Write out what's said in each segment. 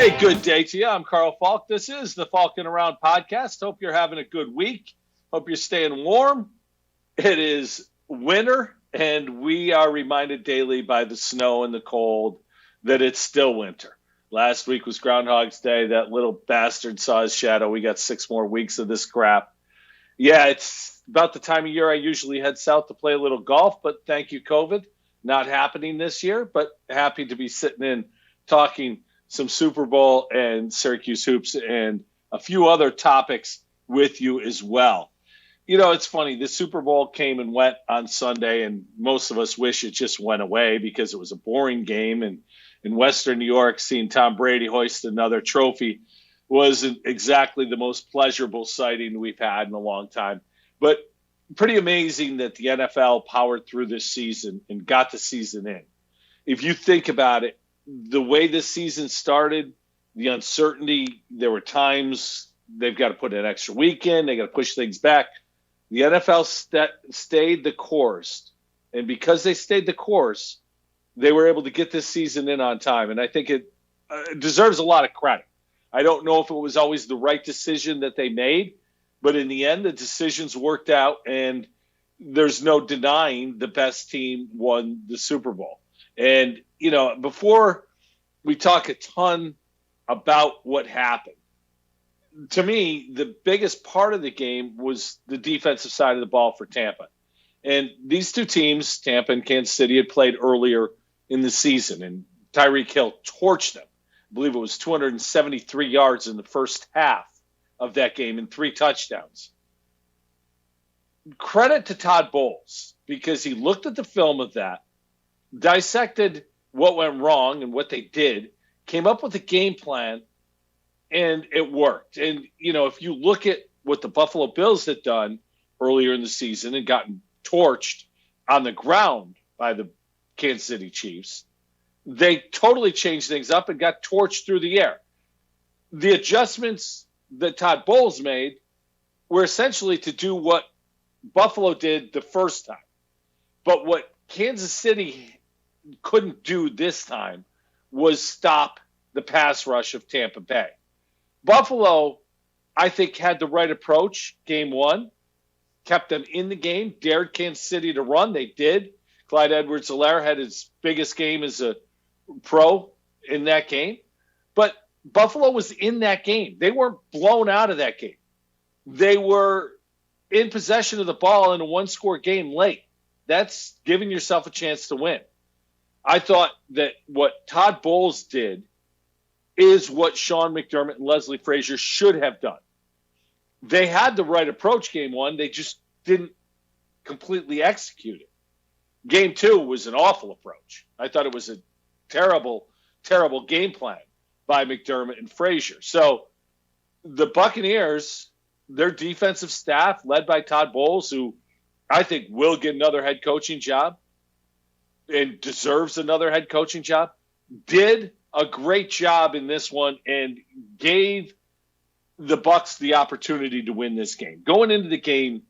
Hey, good day to you. I'm Carl Falk. This is the Falkin Around podcast. Hope you're having a good week. Hope you're staying warm. It is winter, and we are reminded daily by the snow and the cold that it's still winter. Last week was Groundhog's Day. That little bastard saw his shadow. We got 6 more weeks of this crap. Yeah, it's about the time of year I usually head south to play a little golf, but thank you, COVID. Not happening this year, but happy to be sitting in talking some Super Bowl and Syracuse hoops and a few other topics with you as well. You know, it's funny. The Super Bowl came and went on Sunday, and most of us wish it just went away because it was a boring game. And in Western New York, seeing Tom Brady hoist another trophy wasn't exactly the most pleasurable sighting we've had in a long time. But pretty amazing that the NFL powered through this season and got the season in. If you think about it, the way this season started, the uncertainty, there were times they've got to put an extra week in, they got to push things back. The NFL stayed the course, and because they stayed the course, they were able to get this season in on time, and I think it deserves a lot of credit. I don't know if it was always the right decision that they made, but in the end, the decisions worked out, and there's no denying the best team won the Super Bowl. And, you know, before we talk a ton about what happened, to me, the biggest part of the game was the defensive side of the ball for Tampa. And these two teams, Tampa and Kansas City, had played earlier in the season, and Tyreek Hill torched them. I believe it was 273 yards in the first half of that game and 3 touchdowns. Credit to Todd Bowles, because he looked at the film of that, dissected what went wrong and what they did, came up with a game plan, and it worked. And, you know, if you look at what the Buffalo Bills had done earlier in the season and gotten torched on the ground by the Kansas City Chiefs, they totally changed things up and got torched through the air. The adjustments that Todd Bowles made were essentially to do what Buffalo did the first time. But what Kansas City couldn't do this time was stop the pass rush of Tampa Bay. Buffalo, I think, had the right approach game one, kept them in the game, dared Kansas City to run. They did. Clyde Edwards-Helaire had his biggest game as a pro in that game. But Buffalo was in that game. They weren't blown out of that game. They were in possession of the ball in a one-score game late. That's giving yourself a chance to win. I thought that what Todd Bowles did is what Sean McDermott and Leslie Frazier should have done. They had the right approach game one. They just didn't completely execute it. Game two was an awful approach. I thought it was a terrible, terrible game plan by McDermott and Frazier. So the Buccaneers, their defensive staff, led by Todd Bowles, who I think will get another head coaching job and deserves another head coaching job, did a great job in this one and gave the Bucs the opportunity to win this game. Going into the game,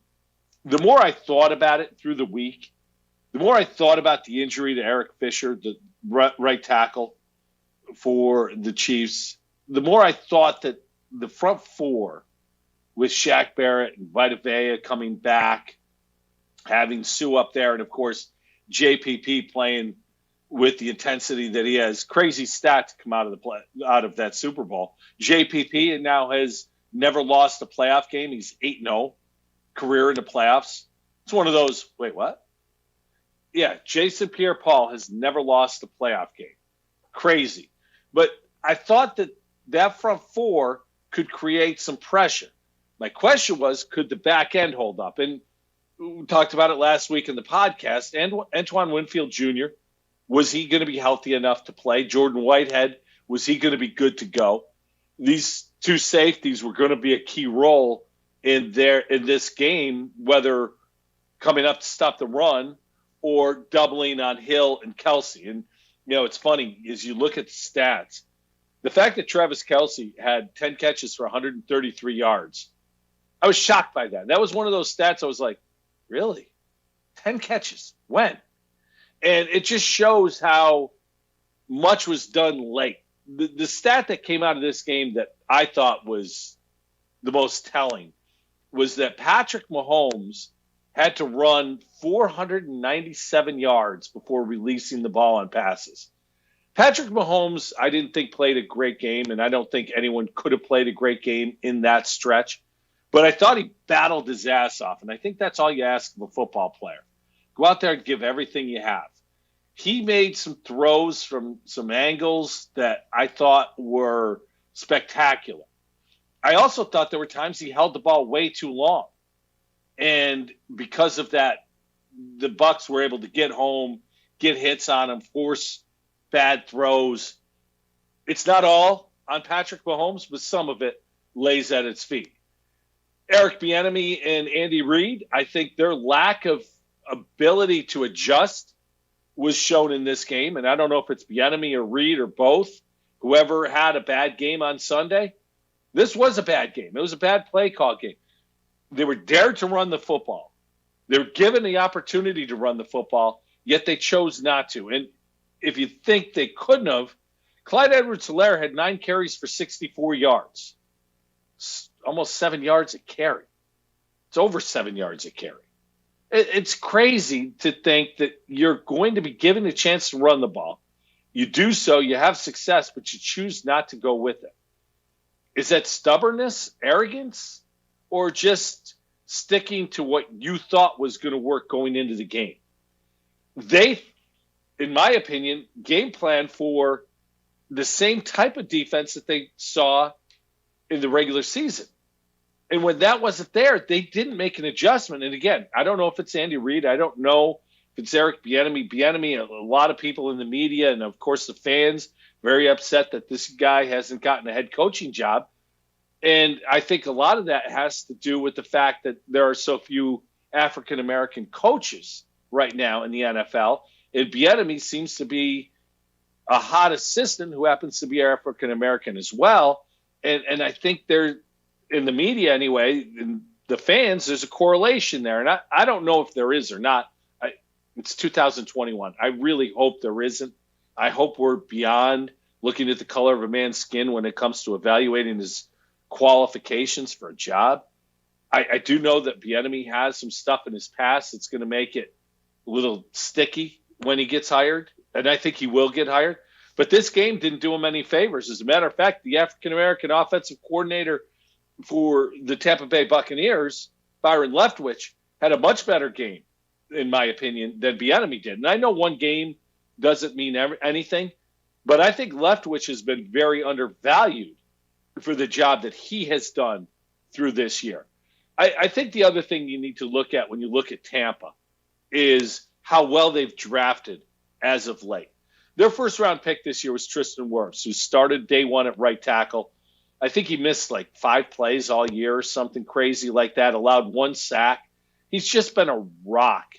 the more I thought about it through the week, the more I thought about the injury to Eric Fisher, the right tackle for the Chiefs, the more I thought that the front four with Shaq Barrett and Vita Vea coming back, having Sue up there, and of course JPP playing with the intensity that he has. Crazy stat to come out of that Super Bowl. JPP now has never lost a playoff game. He's 8-0 career in the playoffs. It's one of those, wait, what? Yeah, Jason Pierre-Paul has never lost a playoff game. Crazy. But I thought that front four could create some pressure. My question was, could the back end hold up? And we talked about it last week in the podcast. And Antoine Winfield Jr., was he going to be healthy enough to play? Jordan Whitehead, was he going to be good to go? These two safeties were going to be a key role in this game, whether coming up to stop the run or doubling on Hill and Kelsey. And, you know, it's funny, as you look at the stats, the fact that Travis Kelsey had 10 catches for 133 yards, I was shocked by that. That was one of those stats I was like, really? 10 catches? When? And it just shows how much was done late. the stat that came out of this game that I thought was the most telling was that Patrick Mahomes had to run 497 yards before releasing the ball on passes. Patrick Mahomes, I didn't think played a great game, and I don't think anyone could have played a great game in that stretch. But I thought he battled his ass off, and I think that's all you ask of a football player. Go out there and give everything you have. He made some throws from some angles that I thought were spectacular. I also thought there were times he held the ball way too long. And because of that, the Bucs were able to get home, get hits on him, force bad throws. It's not all on Patrick Mahomes, but some of it lays at its feet. Eric Bieniemy and Andy Reid, I think their lack of ability to adjust was shown in this game. And I don't know if it's Bieniemy or Reid or both, whoever had a bad game on Sunday. This was a bad game. It was a bad play call game. They were dared to run the football. They were given the opportunity to run the football, yet they chose not to. And if you think they couldn't have, Clyde Edwards-Helaire had 9 carries for 64 yards. Almost 7 yards a carry. It's over 7 yards a carry. It's crazy to think that you're going to be given a chance to run the ball. You do so, you have success, but you choose not to go with it. Is that stubbornness, arrogance, or just sticking to what you thought was going to work going into the game? They, in my opinion, game plan for the same type of defense that they saw in the regular season. And when that wasn't there, they didn't make an adjustment. And again, I don't know if it's Andy Reid. I don't know if it's Eric Bieniemy. A lot of people in the media and, of course, the fans, very upset that this guy hasn't gotten a head coaching job. And I think a lot of that has to do with the fact that there are so few African-American coaches right now in the NFL. And Bieniemy seems to be a hot assistant who happens to be African-American as well. And I think they're, in the media anyway, in the fans, there's a correlation there. And I don't know if there is or not. It's 2021. I really hope there isn't. I hope we're beyond looking at the color of a man's skin when it comes to evaluating his qualifications for a job. I do know that Bieniemy has some stuff in his past that's going to make it a little sticky when he gets hired, and I think he will get hired. But this game didn't do him any favors. As a matter of fact, the African-American offensive coordinator for the Tampa Bay Buccaneers, Byron Leftwich, had a much better game, in my opinion, than Bieniemy did. And I know one game doesn't mean anything, but I think Leftwich has been very undervalued for the job that he has done through this year. I think the other thing you need to look at when you look at Tampa is how well they've drafted as of late. Their first-round pick this year was Tristan Wirfs, who started day one at right tackle. I think he missed like 5 plays all year or something crazy like that, allowed 1 sack. He's just been a rock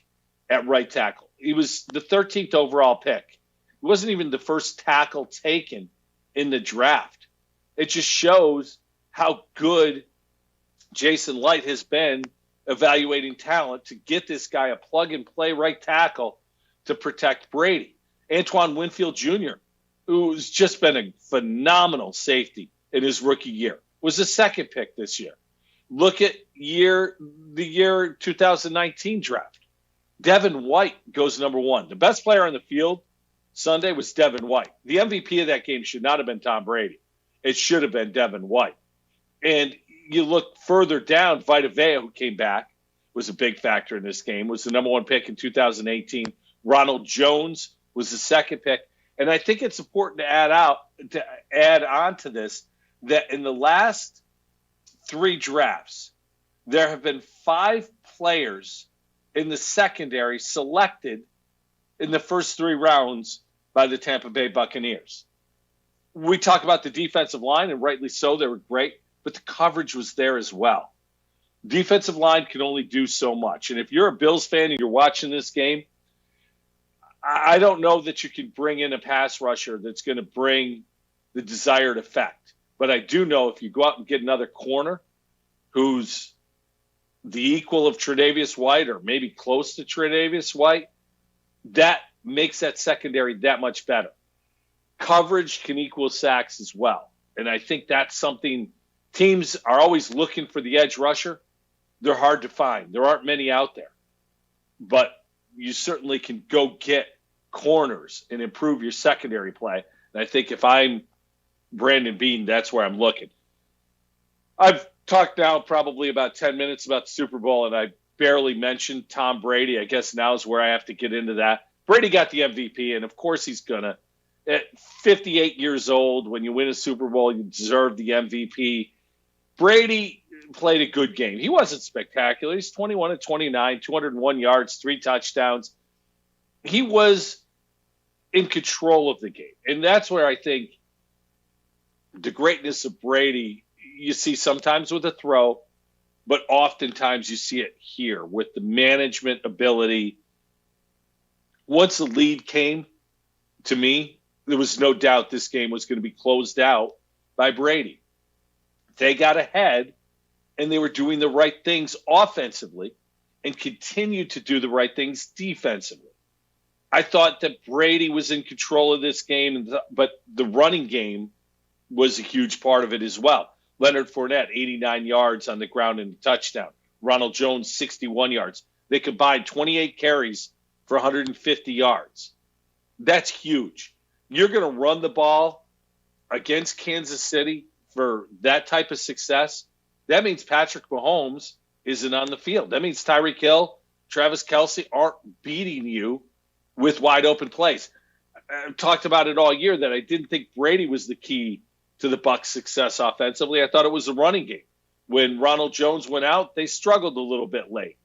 at right tackle. He was the 13th overall pick. He wasn't even the first tackle taken in the draft. It just shows how good Jason Light has been evaluating talent to get this guy a plug-and-play right tackle to protect Brady. Antoine Winfield Jr., who's just been a phenomenal safety in his rookie year, was the 2nd pick this year. Look at the year 2019 draft. Devin White goes number 1. The best player on the field Sunday was Devin White. The MVP of that game should not have been Tom Brady. It should have been Devin White. And you look further down, Vita Vea, who came back, was a big factor in this game, was the number 1 pick in 2018. Ronald Jones was the 2nd pick. And I think it's important to add on to this that in the last 3 drafts, there have been 5 players in the secondary selected in the first 3 rounds by the Tampa Bay Buccaneers. We talk about the defensive line, and rightly so, they were great, but the coverage was there as well. Defensive line can only do so much. And if you're a Bills fan and you're watching this game, I don't know that you can bring in a pass rusher that's going to bring the desired effect. But I do know if you go out and get another corner who's the equal of Tre'Davious White or maybe close to Tre'Davious White, that makes that secondary that much better. coverage can equal sacks as well. And I think that's something teams are always looking for the edge rusher. They're hard to find. There aren't many out there. But you certainly can go get corners and improve your secondary play. And I think if I'm Brandon Beane, that's where I'm looking. I've talked now probably about 10 minutes about the Super Bowl, and I barely mentioned Tom Brady. I guess now is where I have to get into that. Brady got the MVP, and of course he's going to. At 58 years old, when you win a Super Bowl, you deserve the MVP. Brady played a good game. He wasn't spectacular. He's 21-29, 201 yards, 3 touchdowns. He was in control of the game. And that's where I think the greatness of Brady, you see sometimes with a throw, but oftentimes you see it here with the management ability. Once the lead came, to me, there was no doubt this game was going to be closed out by Brady. They got ahead, and they were doing the right things offensively and continued to do the right things defensively. I thought that Brady was in control of this game, but the running game was a huge part of it as well. Leonard Fournette, 89 yards on the ground and a touchdown. Ronald Jones, 61 yards. They combined 28 carries for 150 yards. That's huge. You're going to run the ball against Kansas City for that type of success. That means Patrick Mahomes isn't on the field. That means Tyreek Hill, Travis Kelce aren't beating you with wide open plays. I've talked about it all year that I didn't think Brady was the key to the Bucs' success offensively. I thought it was the running game. When Ronald Jones went out, they struggled a little bit late.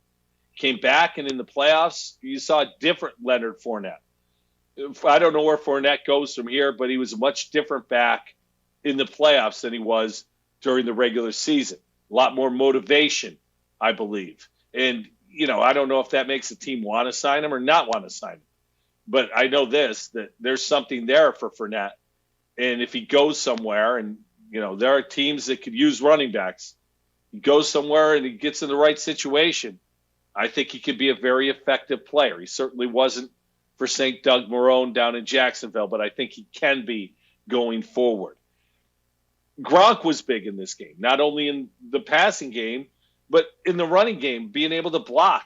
Came back, and in the playoffs, you saw a different Leonard Fournette. I don't know where Fournette goes from here, but he was a much different back in the playoffs than he was during the regular season. A lot more motivation, I believe. And, I don't know if that makes a team want to sign him or not want to sign him. But I know that there's something there for Fournette. And if he goes somewhere, and, there are teams that could use running backs, he goes somewhere and he gets in the right situation, I think he could be a very effective player. He certainly wasn't for St. Doug Marrone down in Jacksonville, but I think he can be going forward. Gronk was big in this game, not only in the passing game, but in the running game, being able to block.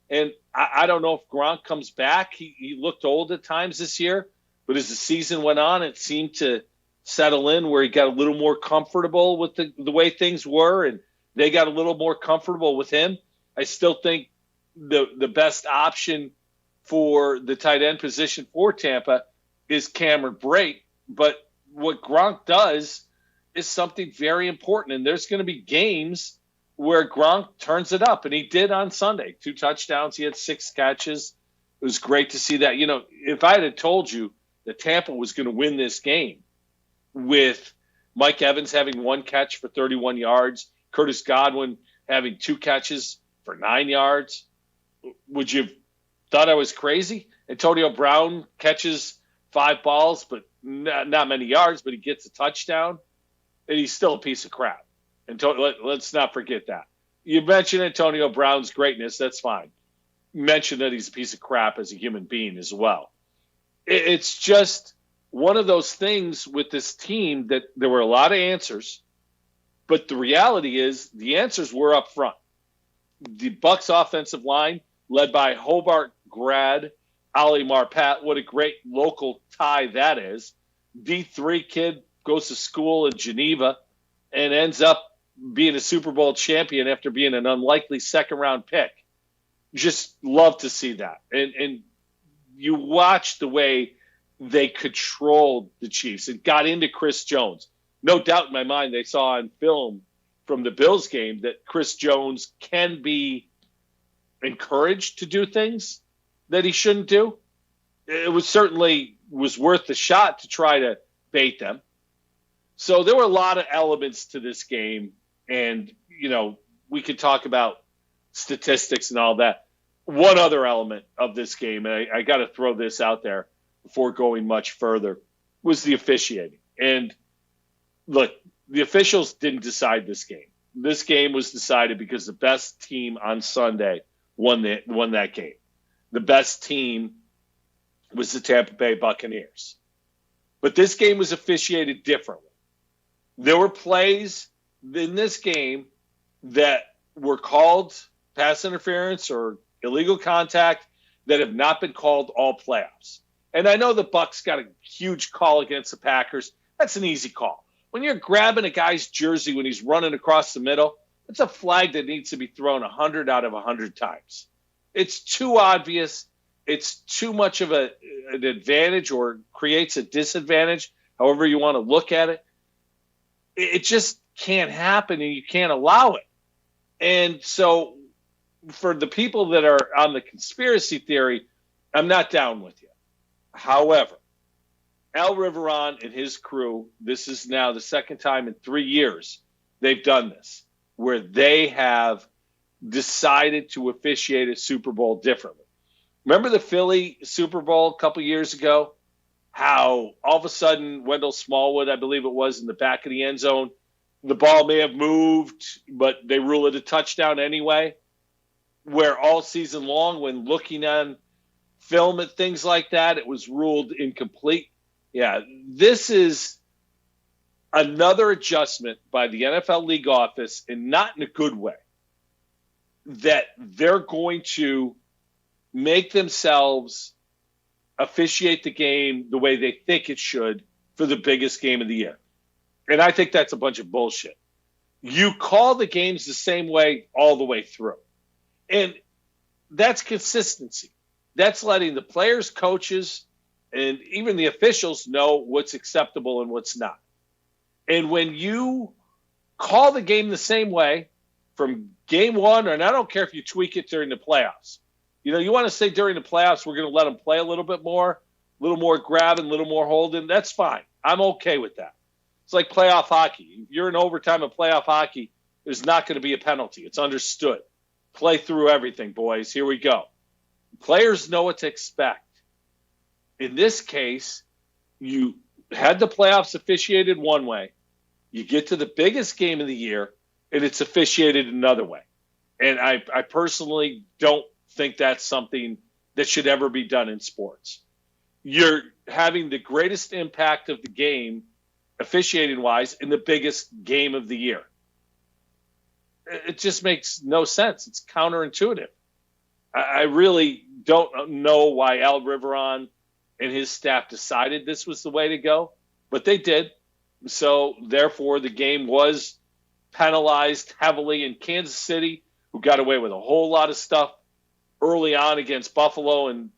And I don't know if Gronk comes back. He looked old at times this year, but as the season went on, it seemed to settle in where he got a little more comfortable with the way things were, and they got a little more comfortable with him. I still think the best option for the tight end position for Tampa is Cameron Brate. But what Gronk does is something very important, and there's going to be games where Gronk turns it up, and he did on Sunday. 2 touchdowns. He had 6 catches. It was great to see that. If I had told you that Tampa was going to win this game with Mike Evans having 1 catch for 31 yards, Curtis Godwin having 2 catches for 9 yards, would you have thought I was crazy? Antonio Brown catches 5 balls, but not many yards, but he gets a touchdown, and he's still a piece of crap. And let's not forget that. You mentioned Antonio Brown's greatness. That's fine. Mention that he's a piece of crap as a human being as well. It's just one of those things with this team that there were a lot of answers, but the reality is the answers were up front. The Bucs offensive line, led by Hobart grad Ali Marpat, what a great local tie that is. D3 kid goes to school in Geneva and ends up being a Super Bowl champion after being an unlikely second-round pick. Just love to see that. And you watch the way they controlled the Chiefs and got into Chris Jones. No doubt in my mind they saw on film from the Bills game that Chris Jones can be encouraged to do things that he shouldn't do. It was certainly worth the shot to try to bait them. So there were a lot of elements to this game, and, we could talk about statistics and all that. One other element of this game, and I got to throw this out there before going much further, was the officiating. And look, the officials didn't decide this game. This game was decided because the best team on Sunday won that game. The best team was the Tampa Bay Buccaneers. But this game was officiated differently. There were plays in this game that were called pass interference or illegal contact that have not been called all playoffs. And I know the Bucs got a huge call against the Packers. That's an easy call. When you're grabbing a guy's jersey when he's running across the middle, it's a flag that needs to be thrown 100 out of 100 times. It's too obvious. It's too much of an advantage or creates a disadvantage, however you want to look at it. It just can't happen, and you can't allow it. And so for the people that are on the conspiracy theory, I'm not down with you. However, Al Riveron and his crew, this is now the second time in 3 years they've done this, where they have decided to officiate a Super Bowl differently. Remember the Philly Super Bowl a couple years ago? How all of a sudden Wendell Smallwood, I believe it was, in the back of the end zone, the ball may have moved, but they rule it a touchdown anyway. Where all season long, when looking on film at things like that, it was ruled incomplete. Yeah, this is another adjustment by the NFL league office, and not in a good way, that they're going to make themselves officiate the game the way they think it should for the biggest game of the year. And I think that's a bunch of bullshit. You call the games the same way all the way through. And that's consistency. That's letting the players, coaches, and even the officials know what's acceptable and what's not. And when you call the game the same way from game one, and I don't care if you tweak it during the playoffs. You know, you want to say during the playoffs, we're going to let them play a little bit more, a little more grabbing, a little more holding. That's fine. I'm okay with that. It's like playoff hockey. If you're in overtime of playoff hockey, there's not going to be a penalty. It's understood. Play through everything, boys. Here we go. Players know what to expect. In this case, you had the playoffs officiated one way. You get to the biggest game of the year, and it's officiated another way. And I personally don't think that's something that should ever be done in sports. You're having the greatest impact of the game, officiating-wise, in the biggest game of the year. It just makes no sense. It's counterintuitive. I really don't know why Al Riveron and his staff decided this was the way to go, but they did. So, therefore, the game was penalized heavily in Kansas City, who got away with a whole lot of stuff early on against Buffalo and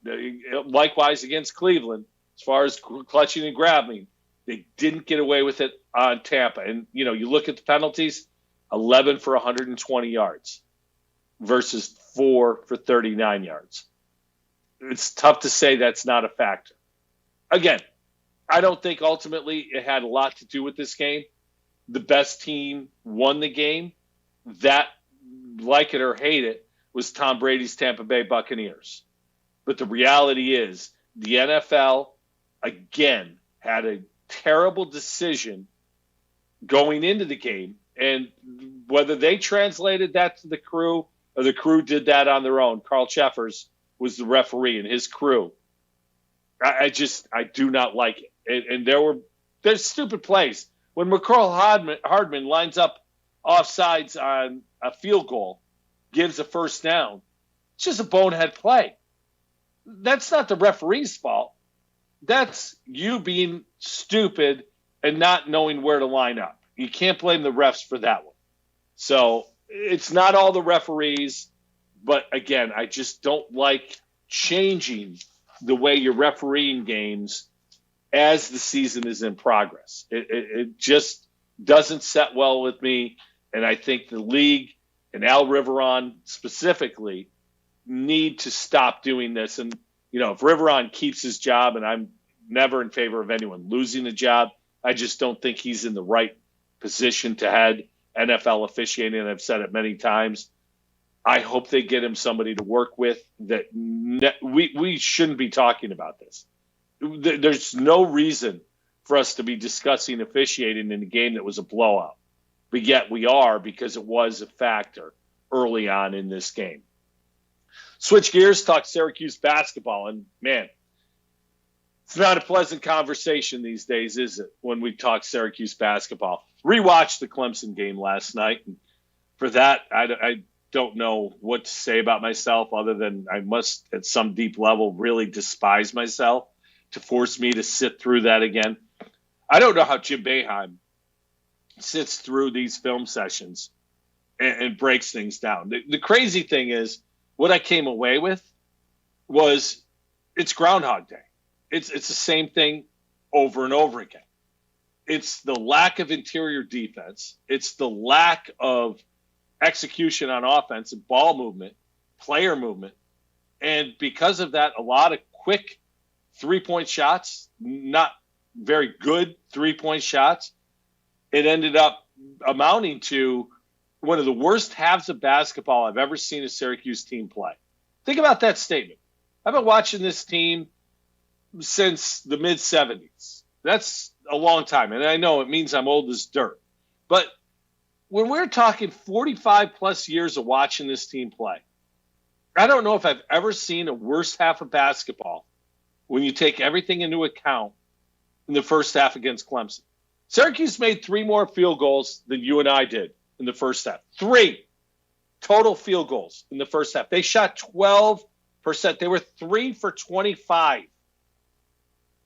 likewise against Cleveland as far as clutching and grabbing. They didn't get away with it on Tampa. And, you know, you look at the penalties, 11 for 120 yards versus 4 for 39 yards. It's tough to say that's not a factor. Again, I don't think ultimately it had a lot to do with this game. The best team won the game. That, like it or hate it, was Tom Brady's Tampa Bay Buccaneers. But the reality is the NFL, again, had a terrible decision going into the game. And whether they translated that to the crew or the crew did that on their own, Carl Cheffers was the referee and his crew. I do not like it. And there's stupid plays. When McCall Hardman lines up offsides on a field goal, gives a first down, it's just a bonehead play. That's not the referee's fault. That's you being stupid and not knowing where to line up. You can't blame the refs for that one. So it's not all the referees, but again, I just don't like changing the way you're refereeing games as the season is in progress. It just doesn't set well with me, and I think the league and Al Riveron specifically need to stop doing this. And, you know, if Riveron keeps his job, and I'm never in favor of anyone losing a job, I just don't think he's in the right position to head NFL officiating, and I've said it many times. I hope they get him somebody to work with that we shouldn't be talking about this. There's no reason for us to be discussing officiating in a game that was a blowout. But yet we are, because it was a factor early on in this game. Switch gears, talk Syracuse basketball. And, man, It's not a pleasant conversation these days, is it, when we talk Syracuse basketball? Rewatched the Clemson game last night. And for that, I don't know what to say about myself other than I must, at some deep level, really despise myself to force me to sit through that again. I don't know how Jim Boeheim sits through these film sessions and breaks things down. The crazy thing is, what I came away with was it's Groundhog Day. It's the same thing over and over again. It's the lack of interior defense. It's the lack of execution on offense and ball movement, player movement. And because of that, a lot of quick three-point shots, not very good three-point shots. It ended up amounting to one of the worst halves of basketball I've ever seen a Syracuse team play. Think about that statement. I've been watching this team since the mid-'70s. That's a long time, and I know it means I'm old as dirt. But when we're talking 45-plus years of watching this team play, I don't know if I've ever seen a worse half of basketball when you take everything into account in the first half against Clemson. Syracuse made 3 more field goals than you and I did in the first half. 3 total field goals in the first half. They shot 12%. They were 3 for 25.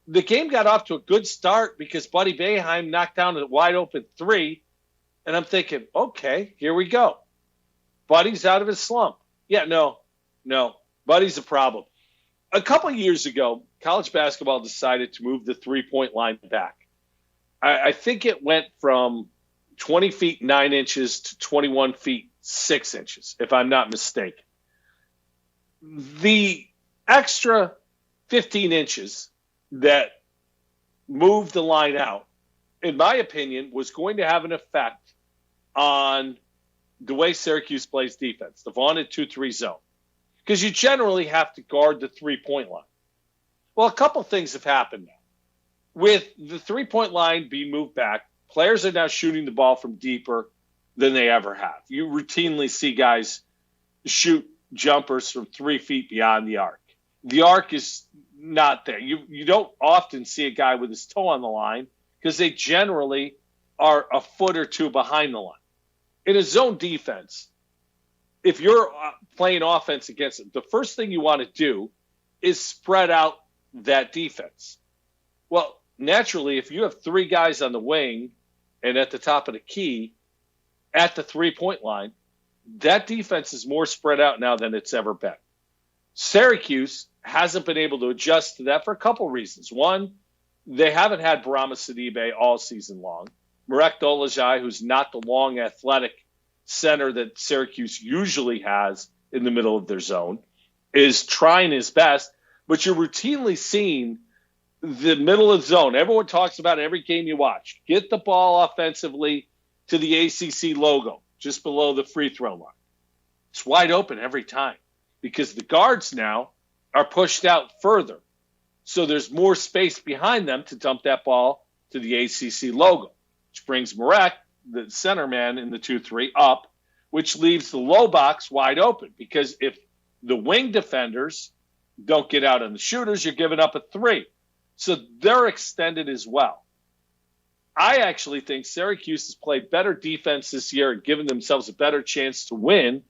The game got off to a good start because Buddy Boeheim knocked down a wide-open 3, and I'm thinking, okay, here we go. Buddy's out of his slump. Yeah, no, Buddy's a problem. A couple of years ago, college basketball decided to move the three-point line back. I think it went from 20 feet 9 inches to 21 feet 6 inches, if I'm not mistaken. The extra 15 inches that moved the line out, in my opinion, was going to have an effect on the way Syracuse plays defense, the vaunted 2-3 zone, because you generally have to guard the three-point line. Well, a couple things have happened now. With the three-point line being moved back, players are now shooting the ball from deeper than they ever have. You routinely see guys shoot jumpers from 3 feet beyond the arc. The arc is not there. You don't often see a guy with his toe on the line because they generally are a foot or two behind the line. In a zone defense, if you're playing offense against it, the first thing you want to do is spread out that defense. Well, naturally, if you have 3 guys on the wing and at the top of the key at the three-point line, that defense is more spread out now than it's ever been. Syracuse hasn't been able to adjust to that for a couple reasons. One, they haven't had Barama Sidibe all season long. Marek Dolezaj, who's not the long athletic center that Syracuse usually has in the middle of their zone, is trying his best, but you're routinely seeing the middle of the zone. Everyone talks about it every game you watch. Get the ball offensively to the ACC logo, just below the free throw line. It's wide open every time because the guards now are pushed out further. So there's more space behind them to dump that ball to the ACC logo, which brings Marek, the center man in the 2-3, up, which leaves the low box wide open because if the wing defenders don't get out on the shooters, you're giving up a 3. So they're extended as well. I actually think Syracuse has played better defense this year and given themselves a better chance to win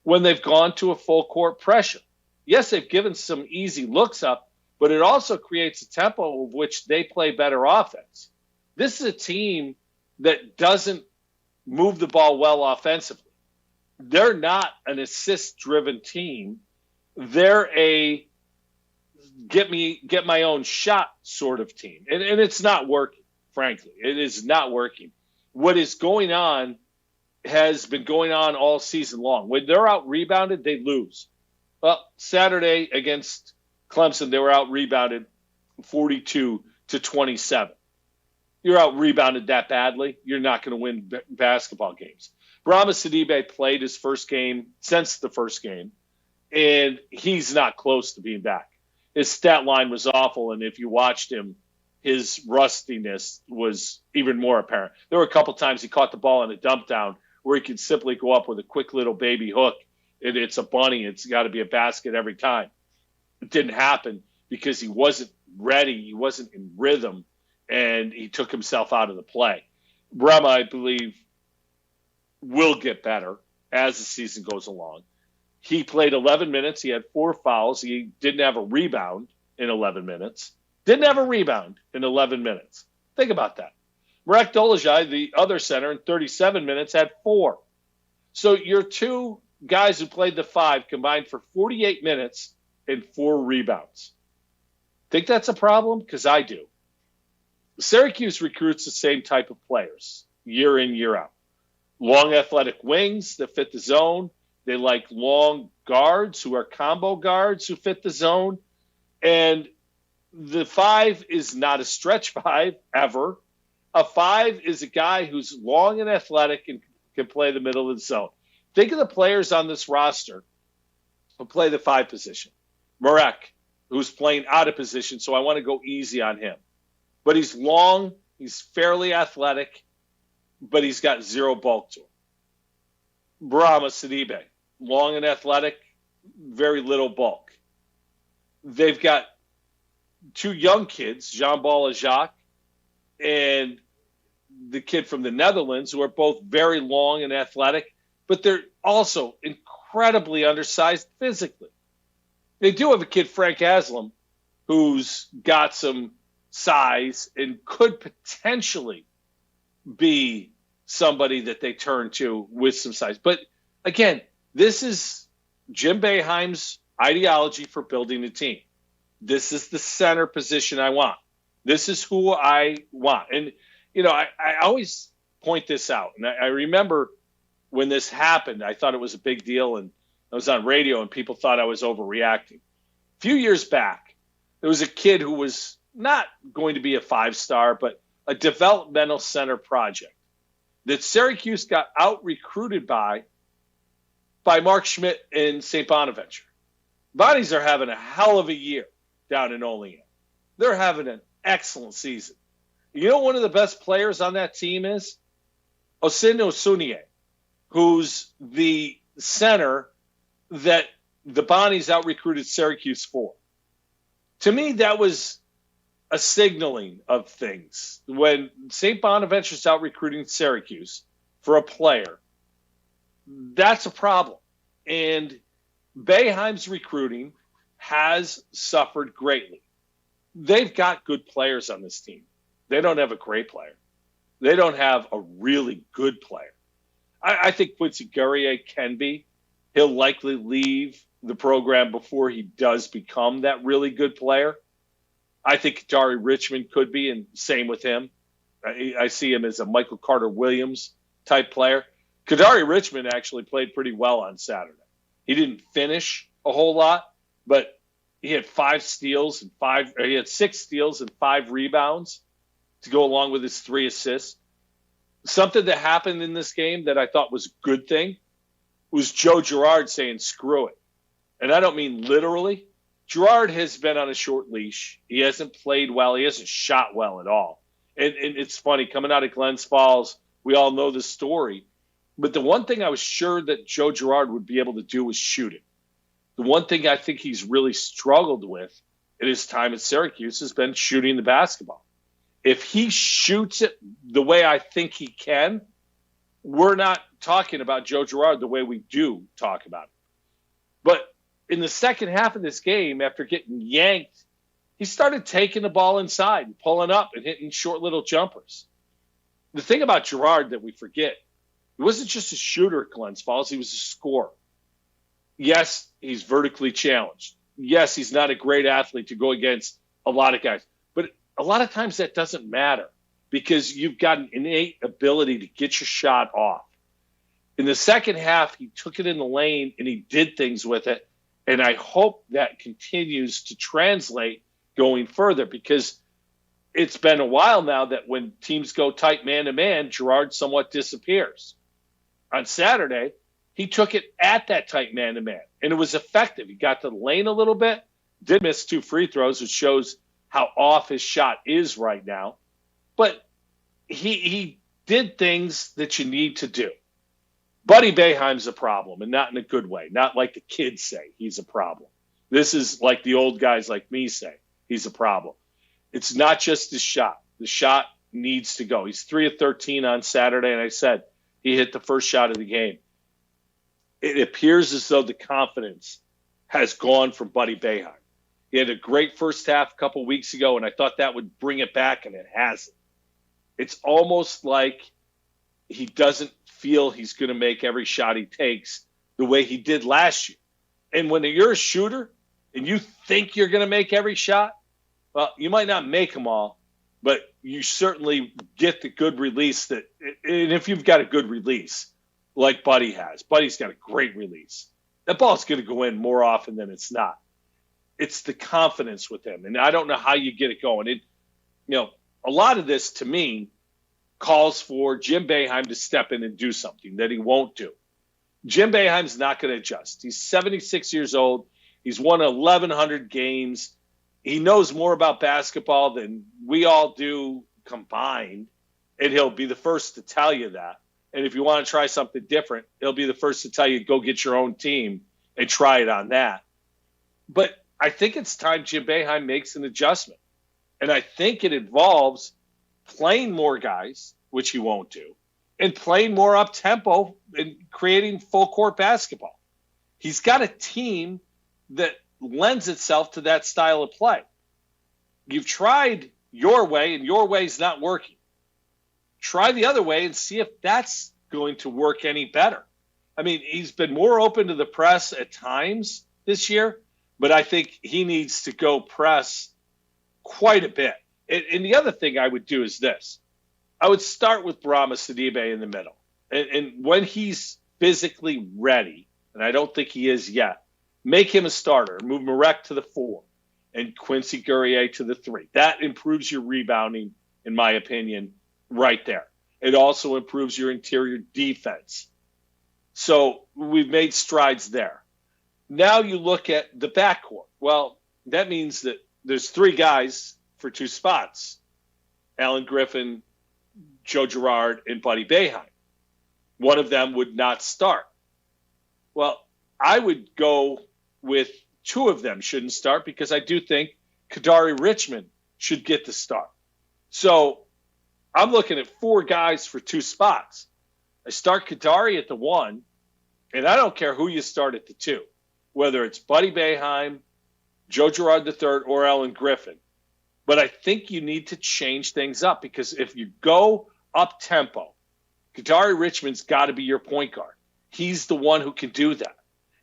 when they've gone to a full court pressure. Yes, they've given some easy looks up, but it also creates a tempo of which they play better offense. This is a team that doesn't move the ball well offensively. They're not an assist-driven team. They're a get my own shot sort of team. And it's not working, frankly. It is not working. What is going on has been going on all season long. When they're out-rebounded, they lose. Well, Saturday against Clemson, they were out-rebounded 42-27. You're out-rebounded that badly, you're not going to win basketball games. Barama Sidibe played his first game since the first game, and he's not close to being back. His stat line was awful, and if you watched him, his rustiness was even more apparent. There were a couple times he caught the ball in a dump down where he could simply go up with a quick little baby hook. It's a bunny. It's got to be a basket every time. It didn't happen because he wasn't ready. He wasn't in rhythm, and he took himself out of the play. Brema, I believe, will get better as the season goes along. He played 11 minutes. He had 4 fouls. He didn't have a rebound in 11 minutes. Didn't have a rebound in 11 minutes. Think about that. Marek Dolezaj, the other center, in 37 minutes had 4. So your 2 guys who played the 5 combined for 48 minutes and 4 rebounds. Think that's a problem? Because I do. Syracuse recruits the same type of players year in, year out. Long athletic wings that fit the zone. They like long guards who are combo guards who fit the zone. And the 5 is not a stretch 5 ever. A 5 is a guy who's long and athletic and can play the middle of the zone. Think of the players on this roster who play the 5 position. Marek, who's playing out of position, so I want to go easy on him. But he's long, he's fairly athletic, but he's got 0 bulk to him. Brahma Sidibe, long and athletic, very little bulk. They've got 2 young kids, Jean-Paul Jacques and the kid from the Netherlands, who are both very long and athletic, but they're also incredibly undersized physically. They do have a kid, Frank Aslam, who's got some size and could potentially be somebody that they turn to with some size. But again, this is Jim Boeheim's ideology for building a team. This is the center position I want. This is who I want. And, you know, I always point this out. And I remember when this happened, I thought it was a big deal. And I was on radio and people thought I was overreacting. A few years back, there was a kid who was not going to be a 5-star, but a developmental center project that Syracuse got out-recruited by Mark Schmidt in St. Bonaventure. Bonnies are having a hell of a year down in Olean. They're having an excellent season. You know one of the best players on that team is? Osin Osuniye, who's the center that the Bonnies out-recruited Syracuse for. To me, that was a signaling of things. When St. Bonaventure's out-recruiting Syracuse for a player, that's a problem. And Boeheim's recruiting has suffered greatly. They've got good players on this team. They don't have a great player. They don't have a really good player. I think Quincy Guerrier can be. He'll likely leave the program before he does become that really good player. I think Kadari Richmond could be, and same with him. I see him as a Michael Carter-Williams type player. Kadari Richmond actually played pretty well on Saturday. He didn't finish a whole lot, but he had 6 steals and 5 rebounds to go along with his 3 assists. Something that happened in this game that I thought was a good thing was Joe Girard saying, screw it. And I don't mean literally. Girard has been on a short leash. He hasn't played well. He hasn't shot well at all. And it's funny, coming out of Glens Falls, we all know the story. But the one thing I was sure that Joe Girard would be able to do was shoot it. The one thing I think he's really struggled with in his time at Syracuse has been shooting the basketball. If he shoots it the way I think he can, we're not talking about Joe Girard the way we do talk about it. But in the second half of this game, after getting yanked, he started taking the ball inside and pulling up and hitting short little jumpers. The thing about Girard that we forget, he wasn't just a shooter at Glens Falls, he was a scorer. Yes, he's vertically challenged. Yes, he's not a great athlete to go against a lot of guys. But a lot of times that doesn't matter because you've got an innate ability to get your shot off. In the second half, he took it in the lane and he did things with it. And I hope that continues to translate going further because it's been a while now that when teams go tight man-to-man, Girard somewhat disappears. On Saturday, he took it at that tight man-to-man, and it was effective. He got to the lane a little bit, did miss 2 free throws, which shows how off his shot is right now. But he did things that you need to do. Buddy Boeheim's a problem, and not in a good way. Not like the kids say he's a problem. This is like the old guys like me say he's a problem. It's not just his shot. The shot needs to go. He's 3 of 13 on Saturday, and I said he hit the first shot of the game. It appears as though the confidence has gone from Buddy Boeheim. He had a great first half a couple weeks ago, and I thought that would bring it back, and it hasn't. It's almost like he doesn't feel he's going to make every shot he takes the way he did last year. And when you're a shooter and you think you're going to make every shot, well, you might not make them all, but you certainly get the good release that, and if you've got a good release like Buddy has, Buddy's got a great release. That ball's going to go in more often than it's not. It's the confidence with him, and I don't know how you get it going. A lot of this, to me, calls for Jim Boeheim to step in and do something that he won't do. Jim Boeheim's not going to adjust. He's 76 years old. He's won 1,100 games. He knows more about basketball than we all do combined, and he'll be the first to tell you that. And if you want to try something different, he'll be the first to tell you, go get your own team and try it on that. But I think it's time Jim Boeheim makes an adjustment. And I think it involves playing more guys, which he won't do, and playing more up-tempo and creating full-court basketball. He's got a team that lends itself to that style of play. You've tried your way, and your way's not working. Try the other way and see if that's going to work any better. I mean, he's been more open to the press at times this year, but I think he needs to go press quite a bit. And the other thing I would do is this. I would start with Brahma Sidibe in the middle. And when he's physically ready, and I don't think he is yet, make him a starter. Move Marek to the 4 and Quincy Guerrier to the 3. That improves your rebounding, in my opinion, right there. It also improves your interior defense. So we've made strides there. Now you look at the backcourt. Well, that means that there's 3 guys for 2 spots. Alan Griffin, Joe Girard, and Buddy Boeheim. One of them would not start. Well, I would go with 2 of them shouldn't start because I do think Kadari Richmond should get the start. So I'm looking at 4 guys for 2 spots. I start Kadari at the 1, and I don't care who you start at the 2, whether it's Buddy Boeheim, Joe Girard III, or Alan Griffin. But I think you need to change things up because if you go up-tempo, Kadari Richmond's got to be your point guard. He's the one who can do that.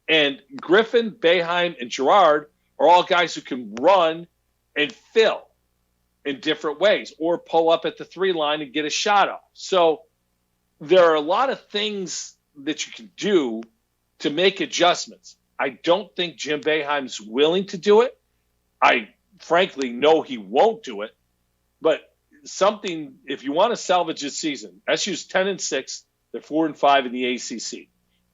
And Griffin, Boeheim, and Girard are all guys who can run and fill in different ways or pull up at the 3 line and get a shot off. So there are a lot of things that you can do to make adjustments. I don't think Jim Boeheim's willing to do it. I frankly know he won't do it. But something, if you want to salvage this season, SU's 10-6, they're 4-5 in the ACC.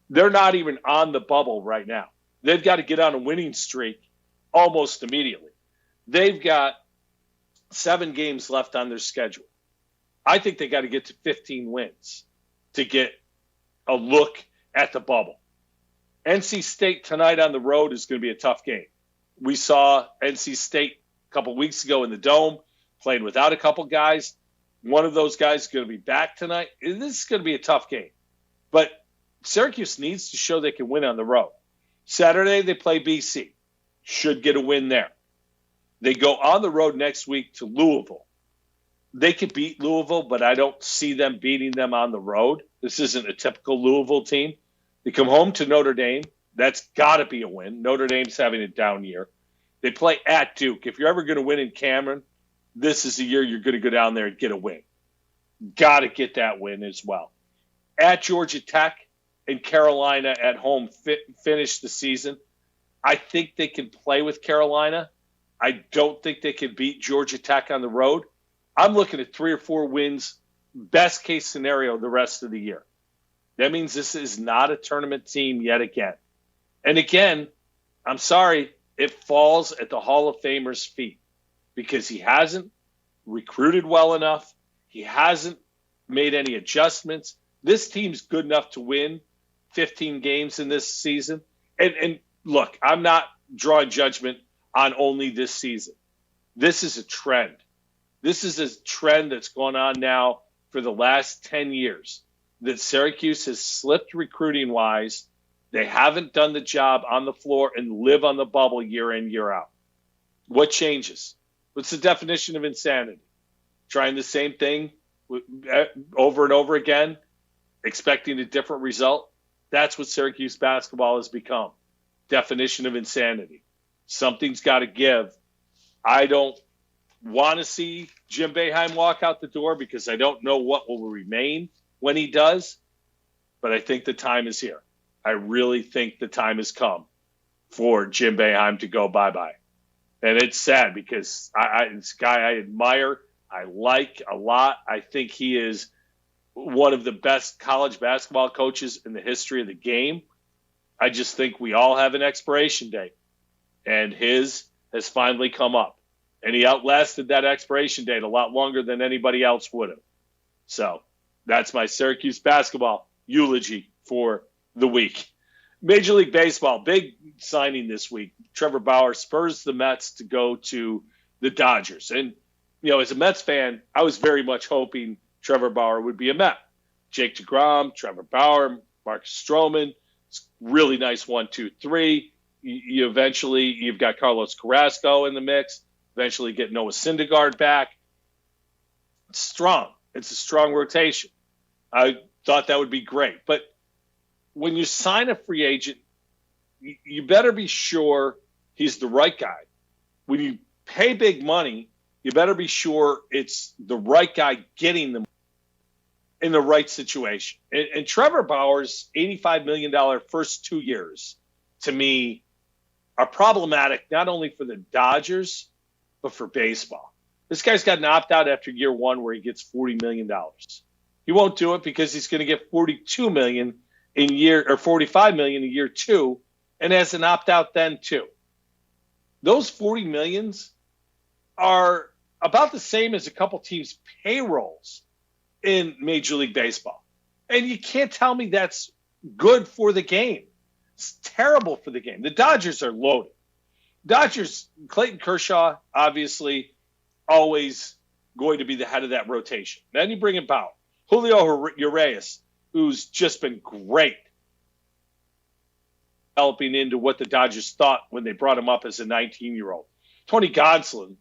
They're not even on the bubble right now. They've got to get on a winning streak almost immediately. They've got 7 games left on their schedule. I think they got to get to 15 wins to get a look at the bubble. NC State tonight on the road is going to be a tough game. We saw NC State a couple weeks ago in the Dome playing without a couple guys. One of those guys is going to be back tonight. This is going to be a tough game. But Syracuse needs to show they can win on the road. Saturday, they play BC. Should get a win there. They go on the road next week to Louisville. They could beat Louisville, but I don't see them beating them on the road. This isn't a typical Louisville team. They come home to Notre Dame. That's got to be a win. Notre Dame's having a down year. They play at Duke. If you're ever going to win in Cameron, this is the year you're going to go down there and get a win. Got to get that win as well. At Georgia Tech and Carolina at home finish the season. I think they can play with Carolina. I don't think they can beat Georgia Tech on the road. I'm looking at 3 or 4 wins, best case scenario the rest of the year. That means this is not a tournament team yet again. And again, I'm sorry, it falls at the Hall of Famer's feet because he hasn't recruited well enough. He hasn't made any adjustments. This team's good enough to win 15 games in this season. And look, I'm not drawing judgment on only this season. This is a trend. This is a trend that's gone on now for the last 10 years, that Syracuse has slipped recruiting-wise. They haven't done the job on the floor and live on the bubble year in, year out. What changes? What's the definition of insanity? Trying the same thing over and over again, expecting a different result? That's what Syracuse basketball has become. Definition of insanity. Something's got to give. I don't want to see Jim Boeheim walk out the door because I don't know what will remain when he does, but I think the time is here. I really think the time has come for Jim Boeheim to go bye-bye. And it's sad because it's a guy I admire, I like a lot. I think he is one of the best college basketball coaches in the history of the game. I just think we all have an expiration date, and his has finally come up. And he outlasted that expiration date a lot longer than anybody else would have. So that's my Syracuse basketball eulogy for the week. Major League Baseball, big signing this week. Trevor Bauer spurs the Mets to go to the Dodgers. And, as a Mets fan, I was very much hoping Trevor Bauer would be a Met. Jake DeGrom, Trevor Bauer, Marcus Stroman. It's really nice 1, 2, 3. You've got Carlos Carrasco in the mix. Eventually get Noah Syndergaard back. It's strong. It's a strong rotation. I thought that would be great. But when you sign a free agent, you better be sure he's the right guy. When you pay big money, you better be sure it's the right guy getting them in the right situation. And Trevor Bauer's $85 million first 2 years, to me, are problematic not only for the Dodgers, but for baseball. This guy's got an opt-out after year one where he gets $40 million. He won't do it because he's going to get $42 million $45 million in year two, and has an opt-out then too. Those $40 millions are about the same as a couple teams' payrolls in Major League Baseball. And you can't tell me that's good for the game. It's terrible for the game. The Dodgers are loaded. Clayton Kershaw, obviously, always going to be the head of that rotation. Then you bring about Julio Urias, who's just been great, developing into what the Dodgers thought when they brought him up as a 19-year-old. Tony Gonsolin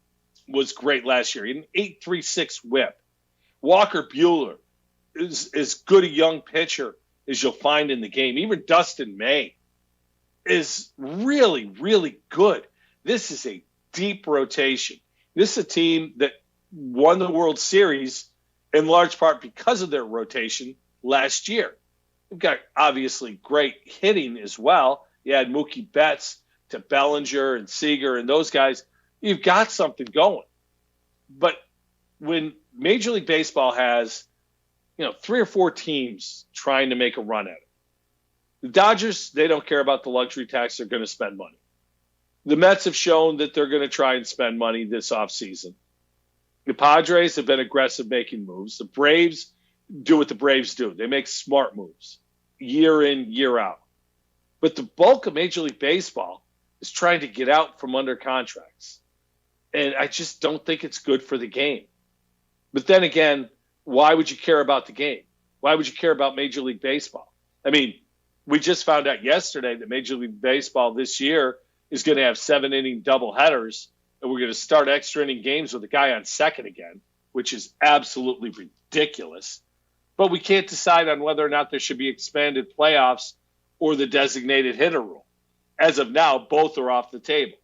was great last year. An 8.36 whip. Walker Buehler is as good a young pitcher as you'll find in the game. Even Dustin May is really, really good. This is a deep rotation. This is a team that won the World Series in large part because of their rotation last year. They've got obviously great hitting as well. You had Mookie Betts to Bellinger and Seager and those guys. You've got something going. But when Major League Baseball has, 3 or 4 teams trying to make a run at it, the Dodgers, they don't care about the luxury tax. They're going to spend money. The Mets have shown that they're going to try and spend money this offseason. The Padres have been aggressive making moves. The Braves do what the Braves do. They make smart moves year in, year out. But the bulk of Major League Baseball is trying to get out from under contracts. And I just don't think it's good for the game. But then again, why would you care about the game? Why would you care about Major League Baseball? I mean, we just found out yesterday that Major League Baseball this year is going to have 7-inning doubleheaders, and we're going to start extra inning games with a guy on second again, which is absolutely ridiculous. But we can't decide on whether or not there should be expanded playoffs or the designated hitter rule. As of now, both are off the table.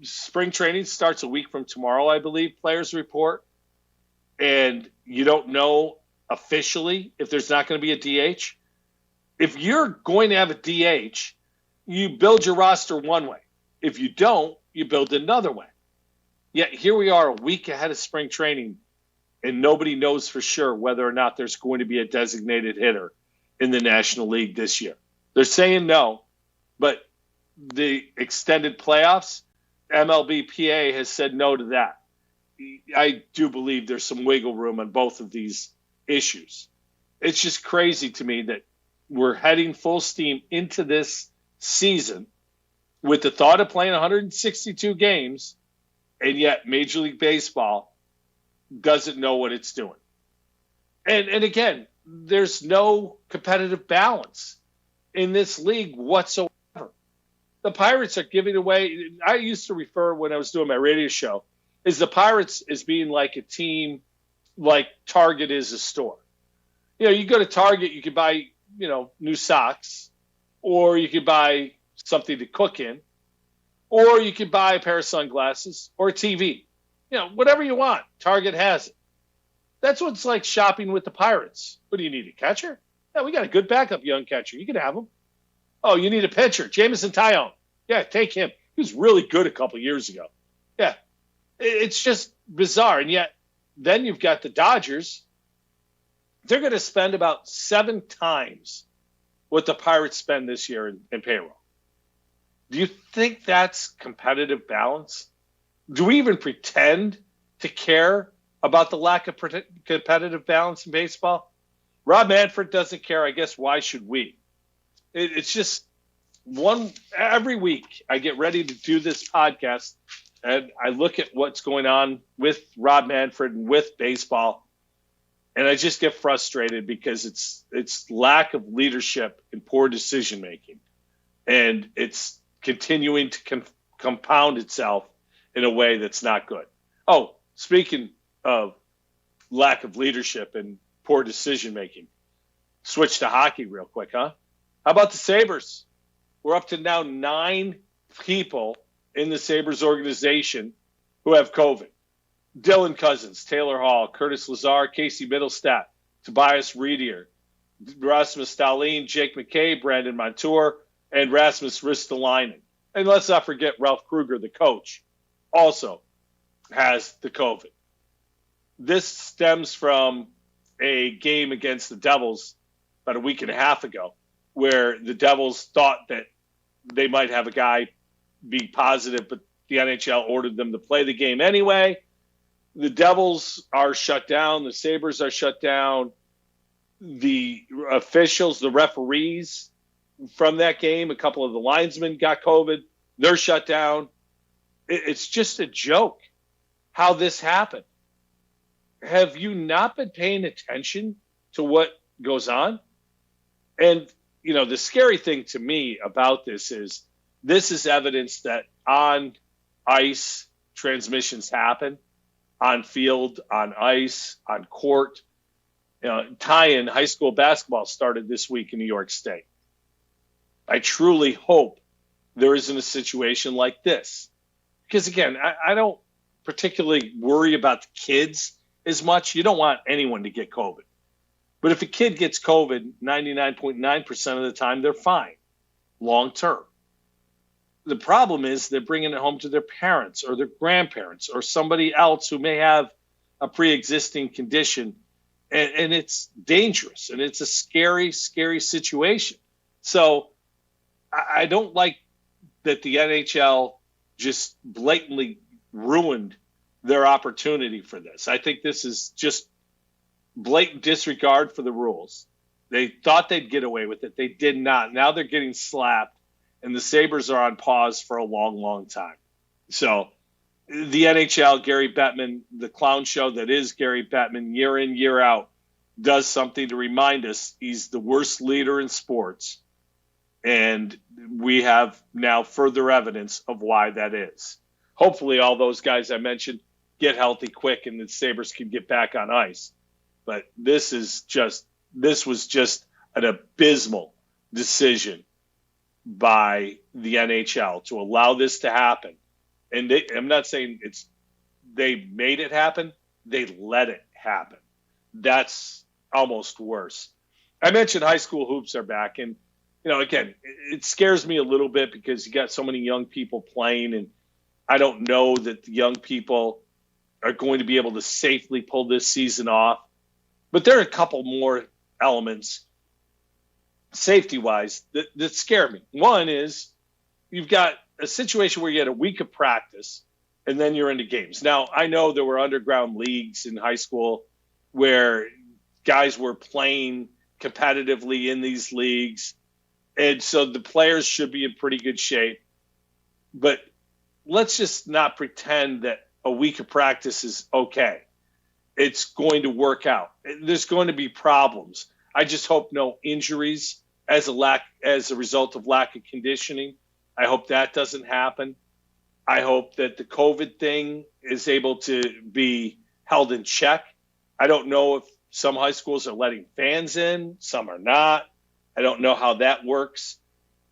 Spring training starts a week from tomorrow, I believe, players report. And you don't know officially if there's not going to be a DH. If you're going to have a DH, you build your roster one way. If you don't, you build another way. Yet here we are a week ahead of spring training, and nobody knows for sure whether or not there's going to be a designated hitter in the National League this year. They're saying no, but the extended playoffs, MLBPA has said no to that. I do believe there's some wiggle room on both of these issues. It's just crazy to me that we're heading full steam into this season with the thought of playing 162 games And yet Major League Baseball doesn't know what it's doing. And again, there's no competitive balance in this league whatsoever. The Pirates are giving away. I used to refer, when I was doing my radio show, is the Pirates as being like a team like Target is a store. You go to Target, you can buy, new socks, or you could buy something to cook in, or you could buy a pair of sunglasses or a TV. Whatever you want, Target has it. That's what it's like shopping with the Pirates. What do you need, a catcher? Yeah, we got a good backup young catcher. You can have him. Oh, you need a pitcher, Jameson Taillon. Yeah, take him. He was really good a couple years ago. Yeah, it's just bizarre. And yet then you've got the Dodgers. They're going to spend about 7 times what the Pirates spend this year in payroll. Do you think that's competitive balance? Do we even pretend to care about the lack of competitive balance in baseball? Rob Manfred doesn't care. I guess why should we? It's just every week I get ready to do this podcast and I look at what's going on with Rob Manfred and with baseball, and I just get frustrated because it's lack of leadership and poor decision making, and it's continuing to compound itself in a way that's not good. Oh, speaking of lack of leadership and poor decision making, switch to hockey real quick, huh? How about the Sabres? We're up to now 9 people in the Sabres organization who have COVID. Dylan Cousins, Taylor Hall, Curtis Lazar, Casey Middlestat, Tobias Reedier, Rasmus Dahlin, Jake McKay, Brandon Montour, and Rasmus Ristolainen. And let's not forget Ralph Kruger, the coach, also has the COVID. This stems from a game against the Devils about a week and a half ago, where the Devils thought that they might have a guy be positive, but the NHL ordered them to play the game anyway. The Devils are shut down. The Sabres are shut down. The officials, the referees from that game, a couple of the linesmen got COVID. They're shut down. It's just a joke how this happened. Have you not been paying attention to what goes on? And, the scary thing to me about this is evidence that on ice transmissions happen, on field, on ice, on court. Tie-in high school basketball started this week in New York State. I truly hope there isn't a situation like this. Because, again, I don't particularly worry about the kids as much. You don't want anyone to get COVID. But if a kid gets COVID, 99.9% of the time, they're fine long term. The problem is they're bringing it home to their parents or their grandparents or somebody else who may have a pre-existing condition. And it's dangerous, and it's a scary, scary situation. So I don't like that the NHL just blatantly ruined their opportunity for this. I think this is just blatant disregard for the rules. They thought they'd get away with it. They did not. Now they're getting slapped, and the Sabres are on pause for a long, long time. So the NHL, Gary Bettman, the clown show that is Gary Bettman, year in, year out, does something to remind us he's the worst leader in sports. And we have now further evidence of why that is. Hopefully all those guys I mentioned get healthy quick and the Sabres can get back on ice. But this was just an abysmal decision by the NHL to allow this to happen. And I'm not saying they made it happen. They let it happen. That's almost worse. I mentioned high school hoops are back. And, again, it scares me a little bit because you got so many young people playing. And I don't know that the young people are going to be able to safely pull this season off. But there are a couple more elements, safety-wise, that scare me. One is you've got a situation where you had a week of practice, and then you're into games. Now, I know there were underground leagues in high school where guys were playing competitively in these leagues, and so the players should be in pretty good shape. But let's just not pretend that a week of practice is okay. It's going to work out. There's going to be problems. I just hope no injuries as a result of lack of conditioning. I hope that doesn't happen. I hope that the COVID thing is able to be held in check. I don't know if some high schools are letting fans in, some are not. I don't know how that works.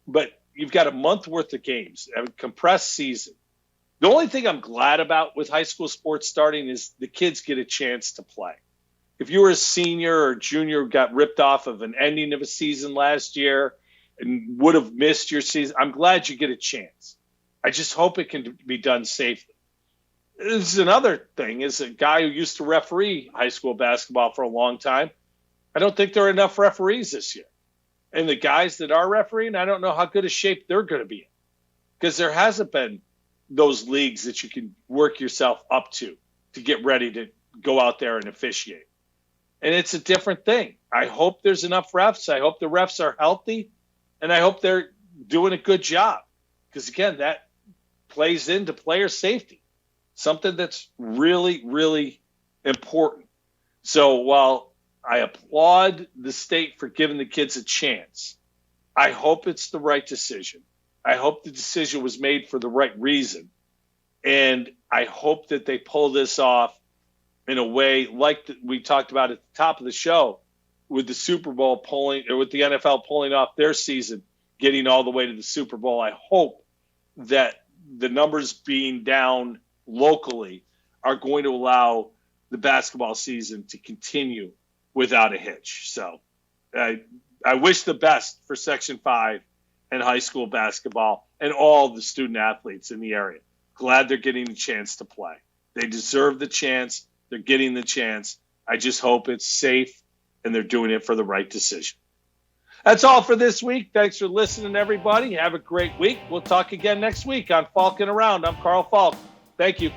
But you've got a month worth of games, a compressed season. The only thing I'm glad about with high school sports starting is the kids get a chance to play. If you were a senior or junior who got ripped off of an ending of a season last year and would have missed your season, I'm glad you get a chance. I just hope it can be done safely. This is another thing, is a guy who used to referee high school basketball for a long time. I don't think there are enough referees this year. And the guys that are refereeing, I don't know how good a shape they're going to be in, because there hasn't been those leagues that you can work yourself up to get ready to go out there and officiate. And it's a different thing. I hope there's enough refs. I hope the refs are healthy, and I hope they're doing a good job, because, again, that plays into player safety, something that's really, really important. So while I applaud the state for giving the kids a chance, I hope it's the right decision. I hope the decision was made for the right reason. And I hope that they pull this off in a way like we talked about at the top of the show, with the Super Bowl pulling, or with the NFL pulling off their season, getting all the way to the Super Bowl. I hope that the numbers being down locally are going to allow the basketball season to continue without a hitch. So I wish the best for Section 5 and high school basketball and all the student athletes in the area. Glad they're getting a chance to play. They deserve the chance. They're getting the chance. I just hope it's safe and they're doing it for the right decision. That's all for this week. Thanks for listening, everybody. Have a great week. We'll talk again next week on Falkin Around. I'm Carl Falk. Thank you.